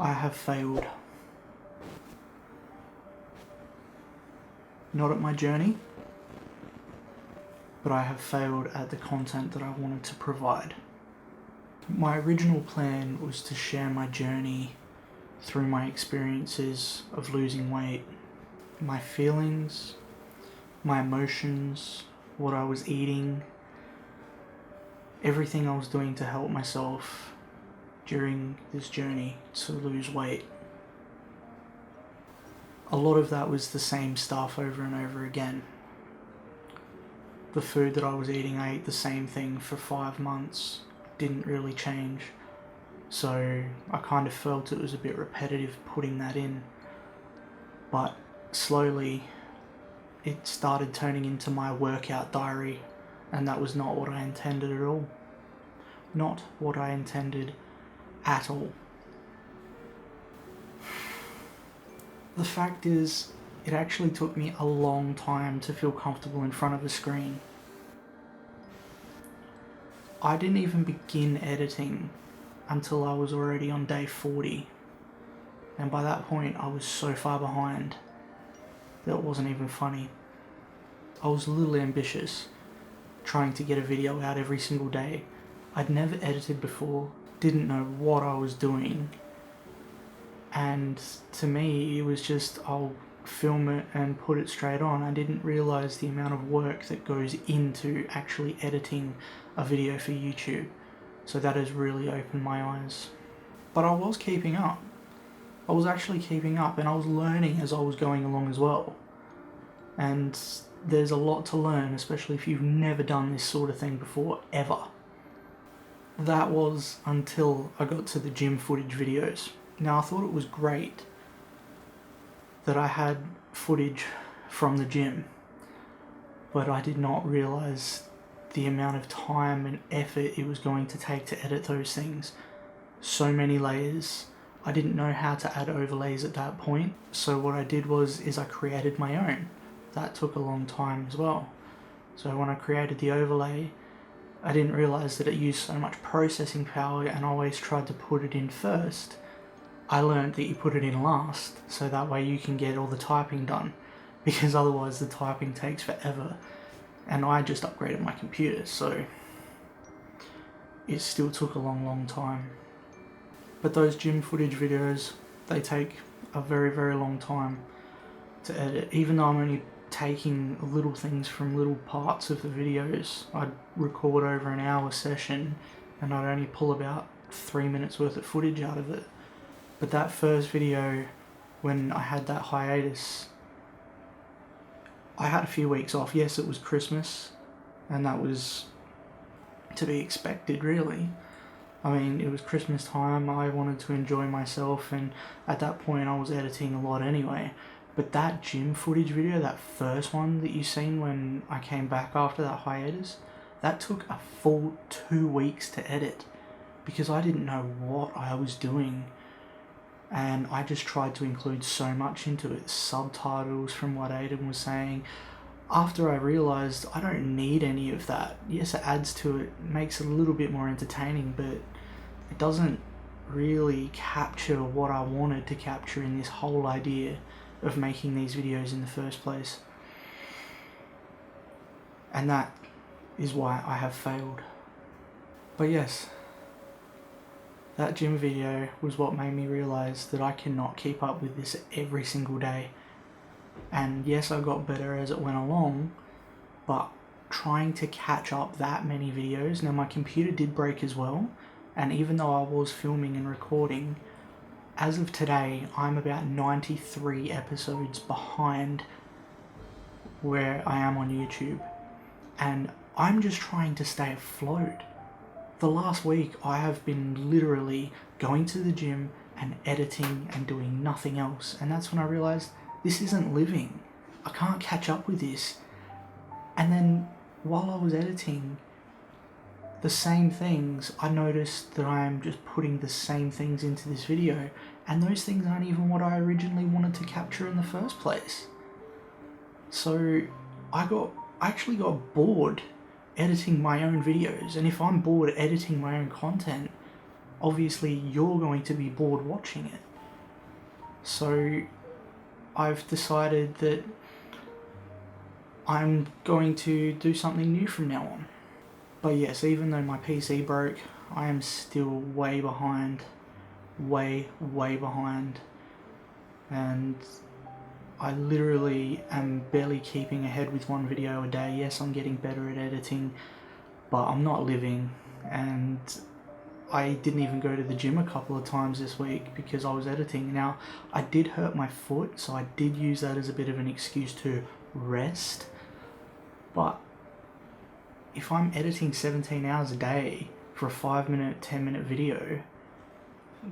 I have failed. Not at my journey, but I have failed at the content that I wanted to provide. My original plan was to share my journey through my experiences of losing weight, my feelings, my emotions, what I was eating, everything I was doing to help myself during this journey to lose weight. A lot of that was the same stuff over and over again. The food that I was eating, I ate the same thing for 5 months, didn't really change. So I kind of felt it was a bit repetitive putting that in. But slowly it started turning into my workout diary, and that was not what I intended at all. Not what I intended at all. The fact is, it actually took me a long time to feel comfortable in front of a screen. I didn't even begin editing until I was already on day 40. And by that point, I was so far behind that it wasn't even funny. I was a little ambitious, trying to get a video out every single day. I'd never edited before, didn't know what I was doing. And to me, it was just, I'll film it and put it straight on. I didn't realise the amount of work that goes into actually editing a video for YouTube. So that has really opened my eyes. But I was keeping up. I was actually keeping up, and I was learning as I was going along as well. And there's a lot to learn, especially if you've never done this sort of thing before, ever. That was until I got to the gym footage videos. Now, I thought it was great that I had footage from the gym, but I did not realise the amount of time and effort it was going to take to edit those things. So many layers. I didn't know how to add overlays at that point, so what I did is I created my own. That took a long time as well. So when I created the overlay, I didn't realise that it used so much processing power, and I always tried to put it in first. I learned that you put it in last, so that way you can get all the typing done, because otherwise the typing takes forever. And I just upgraded my computer, so it still took a long time. But those gym footage videos, they take a very, very long time to edit. Even though I'm only taking little things from little parts of the videos, I'd record over an hour session and I'd only pull about 3 minutes worth of footage out of it. But that first video, when I had that hiatus, I had a few weeks off. Yes, it was Christmas, and that was to be expected, really. I mean, it was Christmas time, I wanted to enjoy myself, and at that point I was editing a lot anyway. But that gym footage video, that first one that you seen when I came back after that hiatus, that took a full 2 weeks to edit, because I didn't know what I was doing. And I just tried to include so much into it, subtitles from what Aidan was saying. After I realised I don't need any of that. Yes, it adds to it, makes it a little bit more entertaining, but it doesn't really capture what I wanted to capture in this whole idea of making these videos in the first place. And that is why I have failed. But yes, that gym video was what made me realise that I cannot keep up with this every single day. And yes, I got better as it went along, but trying to catch up that many videos, now my computer did break as well, and even though I was filming and recording, as of today, I'm about 93 episodes behind where I am on YouTube, and I'm just trying to stay afloat. The last week I have been literally going to the gym and editing and doing nothing else, and that's when I realised this isn't living. I can't catch up with this. And then while I was editing the same things, I noticed that I am just putting the same things into this video, and those things aren't even what I originally wanted to capture in the first place. So I actually got bored editing my own videos, and if I'm bored editing my own content, obviously you're going to be bored watching it. So I've decided that I'm going to do something new from now on. But yes, even though my PC broke, I am still way behind. Way behind. And I literally am barely keeping ahead with one video a day. Yes, I'm getting better at editing, but I'm not living. And I didn't even go to the gym a couple of times this week because I was editing. Now, I did hurt my foot, so I did use that as a bit of an excuse to rest. But if I'm editing 17 hours a day for a 5-minute, 10-minute video,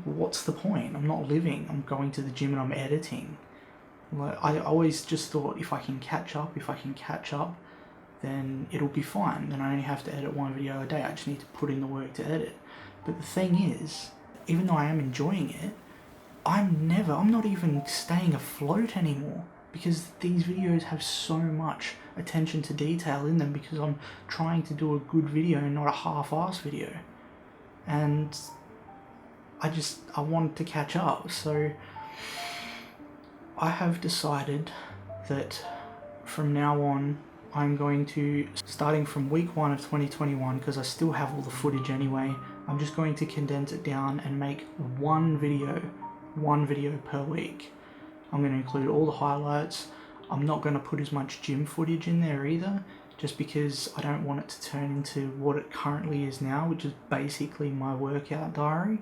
what's the point? I'm not living. I'm going to the gym and I'm editing. Like, I always just thought if I can catch up, then it'll be fine. Then I only have to edit one video a day. I just need to put in the work to edit. But the thing is, even though I am enjoying it, I'm not even staying afloat anymore because these videos have so much attention to detail in them because I'm trying to do a good video and not a half-assed video. And I wanted to catch up, so I have decided that from now on I'm going to, starting from week 1 of 2021, because I still have all the footage anyway, I'm just going to condense it down and make one video per week. I'm going to include all the highlights. I'm not going to put as much gym footage in there either, just because I don't want it to turn into what it currently is now, which is basically my workout diary.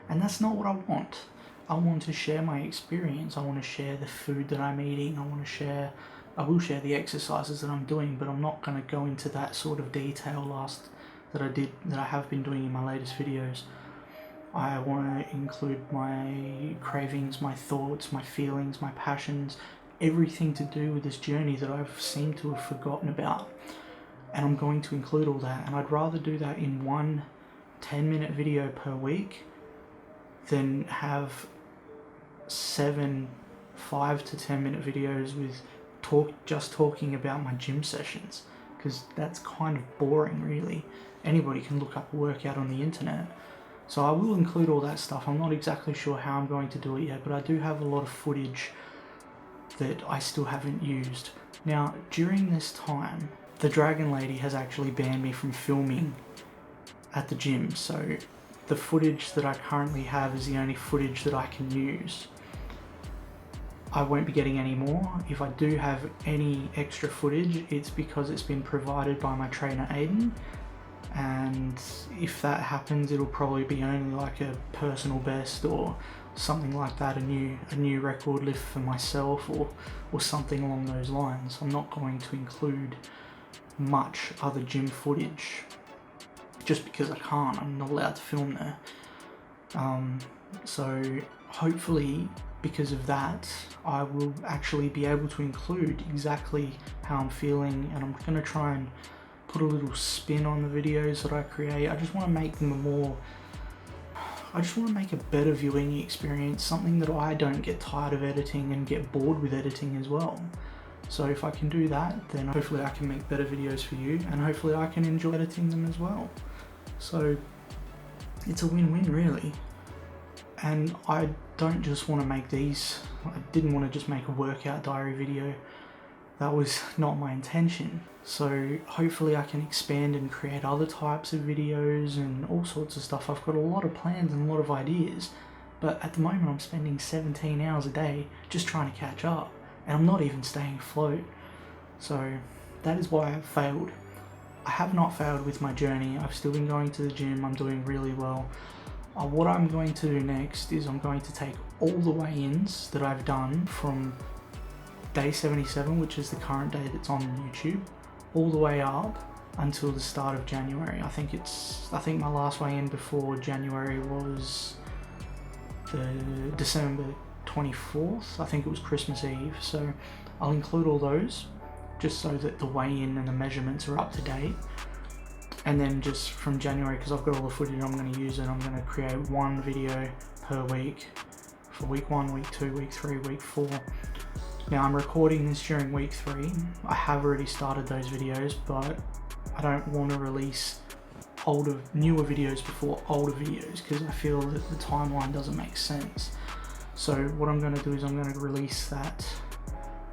And that's not what I want. I want to share my experience. I want to share the food that I'm eating. I will share the exercises that I'm doing, but I'm not going to go into that sort of detail that I have been doing in my latest videos. I want to include my cravings, my thoughts, my feelings, my passions, everything to do with this journey that I've seemed to have forgotten about. And I'm going to include all that, and I'd rather do that in one 10-minute video per week than have 7 5 to 10-minute videos with just talking about my gym sessions, because that's kind of boring really. Anybody can look up a workout on the internet. So I will include all that stuff. I'm not exactly sure how I'm going to do it yet, but I do have a lot of footage that I still haven't used. Now, during this time, the Dragon Lady has actually banned me from filming at the gym, so the footage that I currently have is the only footage that I can use. I won't be getting any more. If I do have any extra footage, it's because it's been provided by my trainer Aidan, and if that happens, it'll probably be only like a personal best or something like that, a new record lift for myself or something along those lines. I'm not going to include much other gym footage just because I can't. I'm not allowed to film there. So hopefully, because of that, I will actually be able to include exactly how I'm feeling, and I'm going to try and put a little spin on the videos that I create. I just want to make them a better viewing experience, something that I don't get tired of editing and get bored with editing as well. So if I can do that, then hopefully I can make better videos for you, and hopefully I can enjoy editing them as well. So it's a win-win really. And I don't just want to make these. I didn't want to just make a workout diary video. That was not my intention. So hopefully I can expand and create other types of videos and all sorts of stuff. I've got a lot of plans and a lot of ideas, but at the moment I'm spending 17 hours a day just trying to catch up, and I'm not even staying afloat. So that is why I've failed. I have not failed with my journey. I've still been going to the gym. I'm doing really well. What I'm going to do next is I'm going to take all the weigh-ins that I've done from day 77, which is the current day that's on YouTube, all the way up until the start of January. I think my last weigh-in before January was the December 24th. I think it was Christmas Eve. So I'll include all those just so that the weigh-in and the measurements are up to date. And then just from January, because I've got all the footage I'm going to use, and I'm going to create one video per week for week 1, week 2, week 3, week 4. Now I'm recording this during week 3. I have already started those videos, but I don't want to release newer videos before older videos, because I feel that the timeline doesn't make sense. So what I'm going to do is I'm going to release that.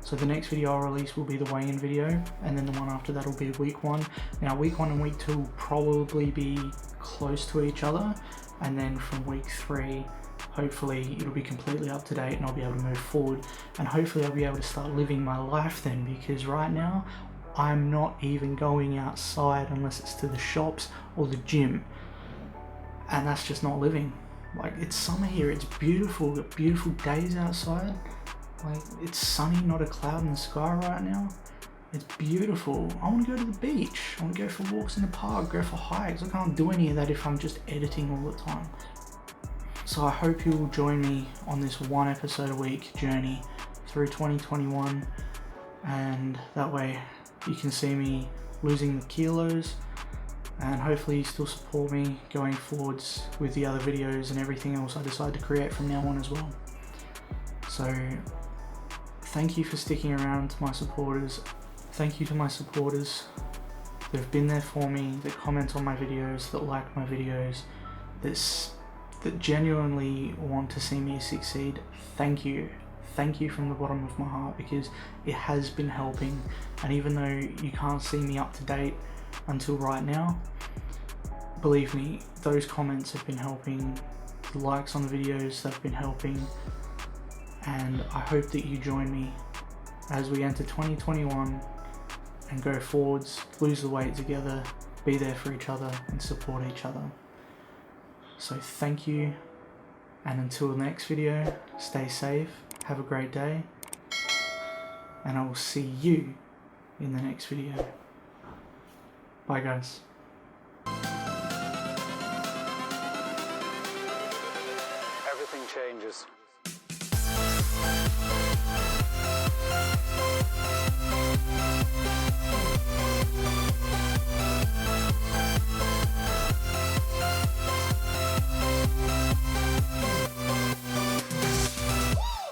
So the next video I'll release will be the weigh-in video, and then the one after that will be week 1. Now week 1 and week 2 will probably be close to each other, and then from week 3 hopefully it'll be completely up to date and I'll be able to move forward, and hopefully I'll be able to start living my life then, because right now I'm not even going outside unless it's to the shops or the gym, and that's just not living. Like, it's summer here, it's beautiful, we've got beautiful days outside. Like, it's sunny, not a cloud in the sky right now. It's beautiful. I want to go to the beach. I want to go for walks in the park, go for hikes. I can't do any of that if I'm just editing all the time. So I hope you will join me on this 1 episode a week journey through 2021, and that way you can see me losing the kilos, and hopefully you still support me going forwards with the other videos and everything else I decide to create from now on as well. So thank you for sticking around, to my supporters. Thank you to my supporters that have been there for me, that comment on my videos, that like my videos, that genuinely want to see me succeed. Thank you. Thank you from the bottom of my heart, because it has been helping. And even though you can't see me up to date until right now, believe me, those comments have been helping. The likes on the videos have been helping. And I hope that you join me as we enter 2021 and go forwards, lose the weight together, be there for each other and support each other. So thank you, and until the next video, stay safe, have a great day, and I will see you in the next video. Bye guys. Everything changes.